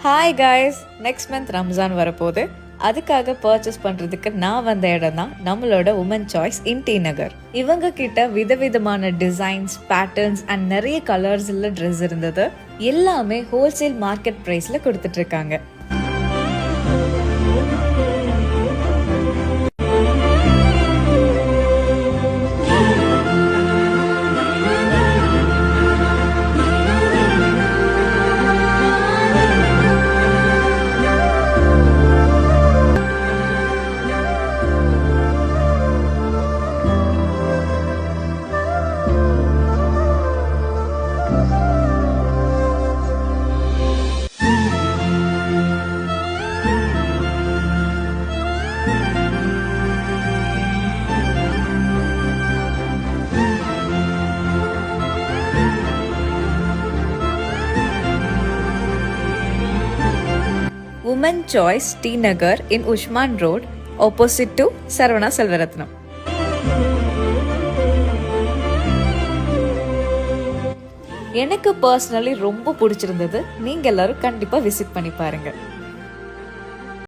Hi guys, next month Ramzan வரப்போகுது. அதுக்காக purchase பண்ணுறதுக்கு நான் வந்த இடம் தான் நம்மளோட உமன் சாய்ஸ் இன் டி நகர். இவங்க கிட்ட விதவிதமான டிசைன்ஸ், பேட்டர்ன்ஸ் அண்ட் நிறைய கலர்ஸில் ட்ரெஸ் இருந்தது. எல்லாமே ஹோல்சேல் மார்க்கெட் ப்ரைஸில் கொடுத்துட்டு இருக்காங்க. Women Choice T Nagar in Ushman Road, opposite to Saravana Selvaratnam. எனக்கு பர்சனலி ரொம்ப பிடிச்சிருந்தது. நீங்க எல்லாரும் கண்டிப்பா விசிட் பண்ணி பாருங்க.